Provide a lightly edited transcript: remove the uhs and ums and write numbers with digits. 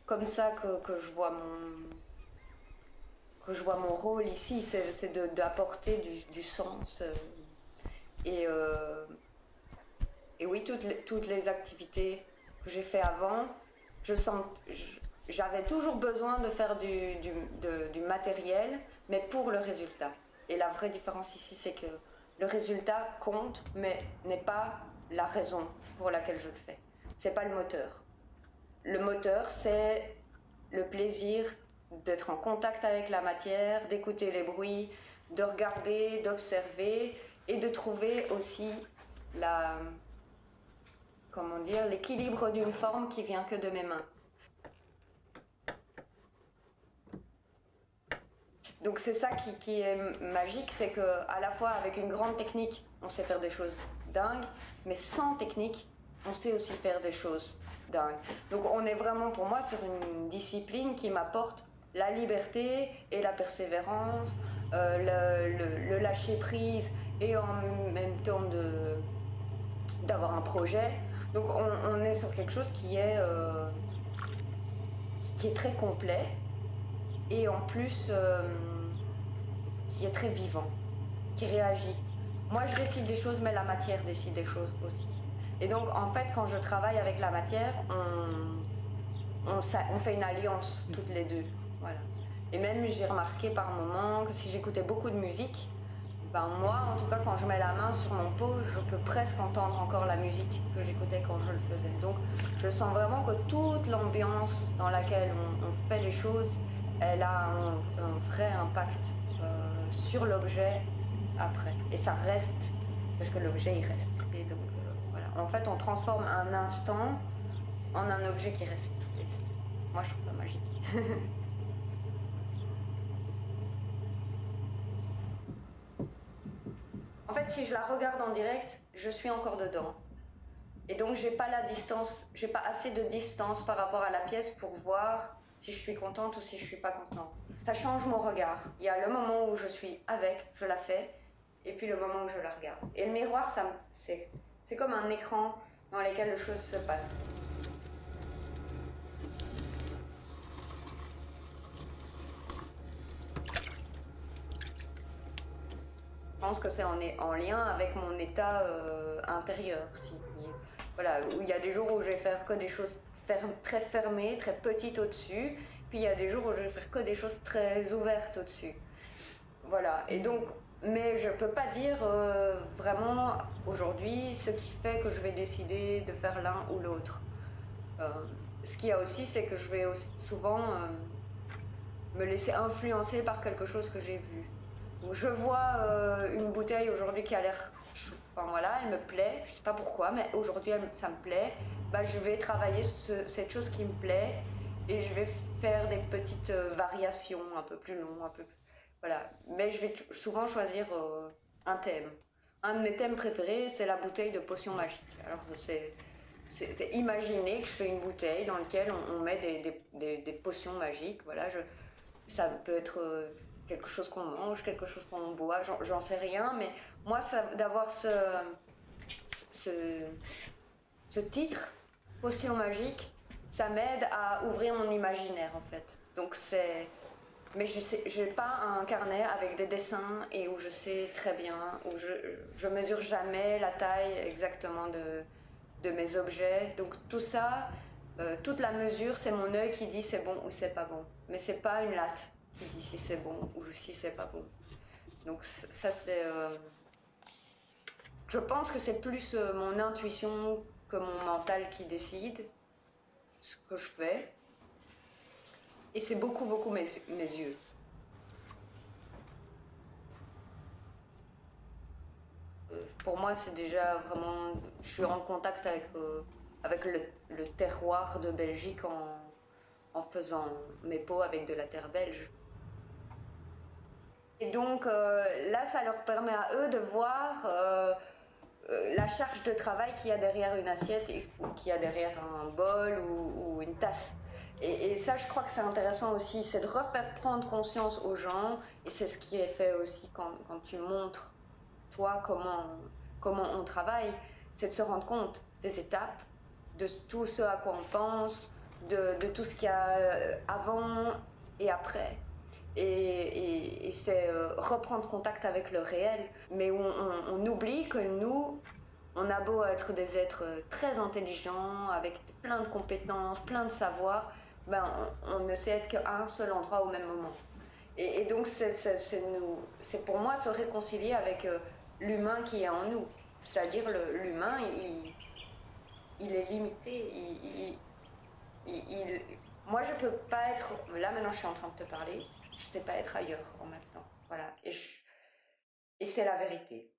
comme ça que je vois mon rôle ici, c'est d'apporter du sens. Et, euh, et oui, toutes les activités que j'ai fait avant, j'avais toujours besoin de faire du matériel, mais pour le résultat. Et la vraie différence ici, c'est que le résultat compte, mais n'est pas la raison pour laquelle je le fais. C'est pas le moteur. Le moteur, c'est le plaisir d'être en contact avec la matière, d'écouter les bruits, de regarder, d'observer et de trouver aussi l'équilibre d'une forme qui vient que de mes mains. Donc c'est ça qui est magique, c'est qu'à la fois avec une grande technique, on sait faire des choses dingues, mais sans technique, on sait aussi faire des choses dingues. Donc on est vraiment pour moi sur une discipline qui m'apporte la liberté et la persévérance, le lâcher prise et en même temps d'avoir un projet. Donc on est sur quelque chose qui est très complet et en plus qui est très vivant, qui réagit. Moi je décide des choses, mais la matière décide des choses aussi. Et donc en fait quand je travaille avec la matière, on fait une alliance toutes les deux. Voilà. Et même j'ai remarqué par moments que si j'écoutais beaucoup de musique, ben moi en tout cas quand je mets la main sur mon pot, je peux presque entendre encore la musique que j'écoutais quand je le faisais. Donc je sens vraiment que toute l'ambiance dans laquelle on fait les choses, elle a un vrai impact sur l'objet après. Et ça reste, parce que l'objet il reste. Et donc voilà. En fait on transforme un instant en un objet qui reste. Et moi je trouve ça magique. En fait, si je la regarde en direct, je suis encore dedans. Et donc, j'ai pas assez de distance par rapport à la pièce pour voir si je suis contente ou si je suis pas contente. Ça change mon regard. Il y a le moment où je suis avec, je la fais, et puis le moment où je la regarde. Et le miroir, c'est comme un écran dans lequel les choses se passent. Je pense que c'est en lien avec mon état intérieur. Voilà, où il y a des jours où je vais faire que des choses très fermées, très petites au-dessus, puis il y a des jours où je vais faire que des choses très ouvertes au-dessus. Voilà, et donc, mais je peux pas dire vraiment aujourd'hui ce qui fait que je vais décider de faire l'un ou l'autre. Ce qu'il y a aussi, c'est que je vais souvent me laisser influencer par quelque chose que j'ai vu. Donc je vois une bouteille aujourd'hui qui a l'air, enfin voilà, elle me plaît, je sais pas pourquoi, mais aujourd'hui ça me plaît. Bah, je vais travailler cette chose qui me plaît et je vais faire des petites variations un peu plus longues, voilà. Mais je vais souvent choisir un thème. Un de mes thèmes préférés, c'est la bouteille de potion magique. Alors c'est imaginer que je fais une bouteille dans laquelle on met des potions magiques. Voilà, ça peut être quelque chose qu'on mange, quelque chose qu'on boit, j'en sais rien, mais moi, d'avoir ce titre, potion magique, ça m'aide à ouvrir mon imaginaire en fait. Donc mais je n'ai pas un carnet avec des dessins et où je sais très bien, où je mesure jamais la taille exactement de mes objets. Donc tout ça, toute la mesure, c'est mon œil qui dit c'est bon ou c'est pas bon. Mais c'est pas une latte qui dit si c'est bon ou si c'est pas bon. Donc ça c'est... je pense que c'est plus mon intuition que mon mental qui décide ce que je fais. Et c'est beaucoup mes yeux. Pour moi, c'est déjà vraiment... Je suis en contact avec le terroir de Belgique en faisant mes pots avec de la terre belge. Et donc là, ça leur permet à eux de voir la charge de travail qu'il y a derrière une assiette ou qu'il y a derrière un bol ou une tasse. Et ça, je crois que c'est intéressant aussi, c'est de refaire prendre conscience aux gens, et c'est ce qui est fait aussi quand tu montres, toi, comment on travaille, c'est de se rendre compte des étapes, de tout ce à quoi on pense, de tout ce qu'il y a avant et après. Et c'est reprendre contact avec le réel, mais on oublie que nous, on a beau être des êtres très intelligents, avec plein de compétences, plein de savoirs, ben on ne sait être qu'à un seul endroit au même moment. Et donc c'est pour moi se réconcilier avec l'humain qui est en nous. C'est-à-dire l'humain, il est limité. Moi, je peux pas être... Là, maintenant, je suis en train de te parler. Je sais pas être ailleurs en même temps. Voilà. Et c'est la vérité.